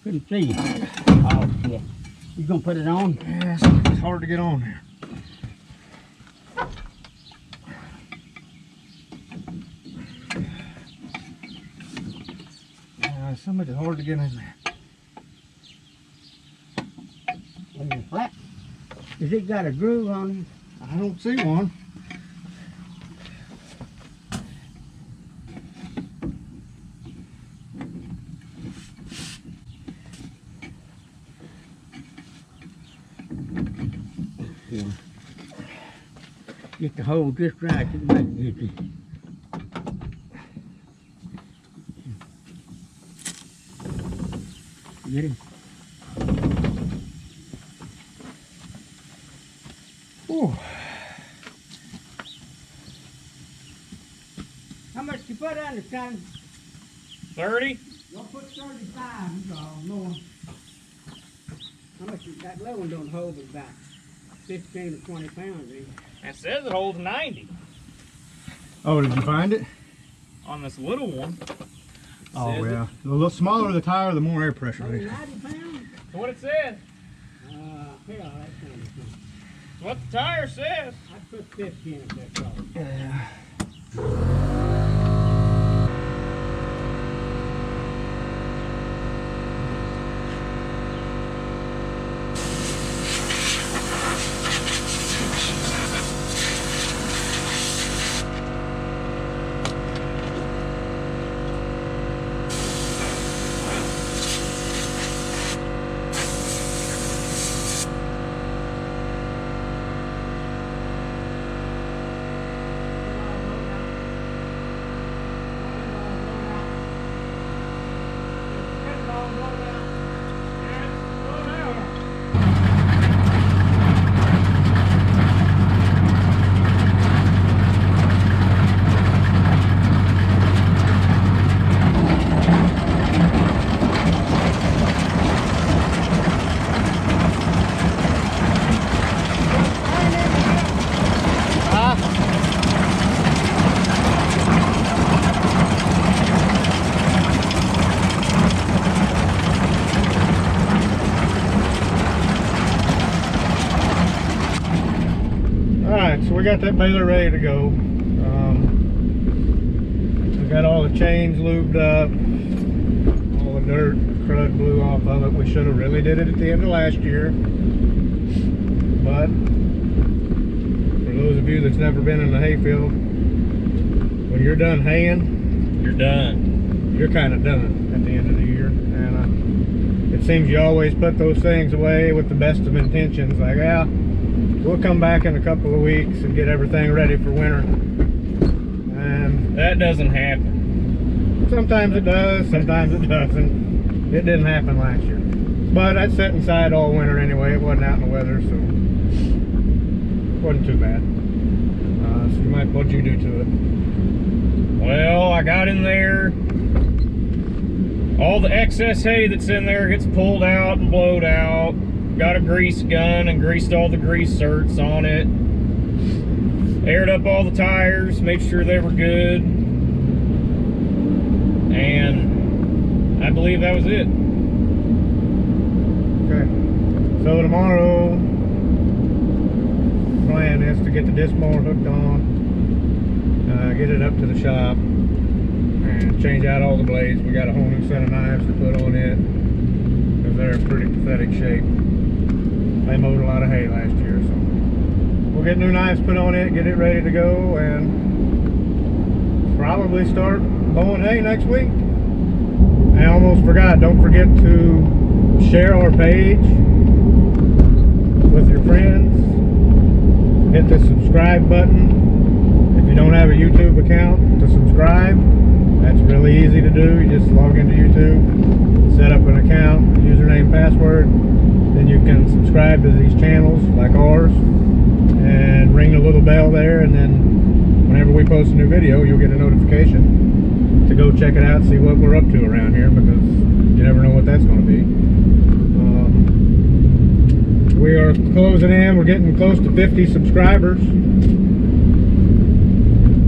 Couldn't see you. Oh, shit. You gonna put it on? Yeah, it's hard to get on here. So much hard to get in there. Is it flat? Has it got a groove on it? I don't see one. Yeah. Get the hole just right to make it easy. Get him. Ooh. How much you put on the son? 30? Don't put 35, no. How much that little one don't hold but about 15 or 20 pounds, eh? It says it holds 90 Oh, did you find it? on this little one. Oh, Says yeah. The little smaller the tire, the more air pressure it Only is. 90 pounds? That's what it said. Hell, that's kind of thing. That's what the tire says. I'd put 15 if that's all. Yeah. Alright, so we got that baler ready to go. We got all the chains lubed up, all the dirt, crud blew off of it. We should have really did it at the end of last year. But for those of you that's never been in the hayfield, when you're done haying, You're done. you're kind of done at the end of the year. And it seems you always put those things away with the best of intentions, like, yeah, we'll come back in a couple of weeks and get everything ready for winter. And That doesn't happen. sometimes it does, sometimes it doesn't. It didn't happen last year. But I sat inside all winter anyway. It wasn't out in the weather, so it wasn't too bad. So you might, what'd you do to it? Well, I got in there. All the excess hay that's in there gets pulled out and blowed out. Got a grease gun and greased all the grease certs on it. Aired up all the tires, made sure they were good. And I believe that was it. Okay. So tomorrow, the plan is to get the disc mower hooked on, get it up to the shop, and change out all the blades. We got a whole new set of knives to put on it, because they're in pretty pathetic shape. They mowed a lot of hay last year, so we'll get new knives put on it, get it ready to go, and probably start mowing hay next week. I almost forgot, don't forget to share our page with your friends. Hit the subscribe button. If you don't have a YouTube account, to subscribe. That's really easy to do. You just log into YouTube, set up an account, username, password. Then you can subscribe to these channels like ours and ring the little bell there, and then whenever we post a new video, you'll get a notification to go check it out, see what we're up to around here, because you never know what that's going to be. We are closing in. We're getting close to 50 subscribers.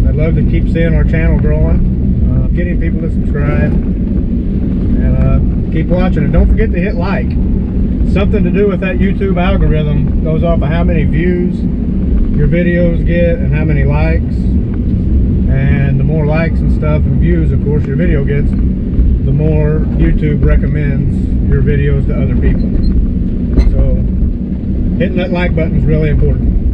I'd love to keep seeing our channel growing. getting people to subscribe. And keep watching, and don't forget to hit like. Something to do with that YouTube algorithm goes off of how many views your videos get and how many likes. And the more likes and stuff and views, of course, your video gets, the more YouTube recommends your videos to other people. So hitting that like button is really important.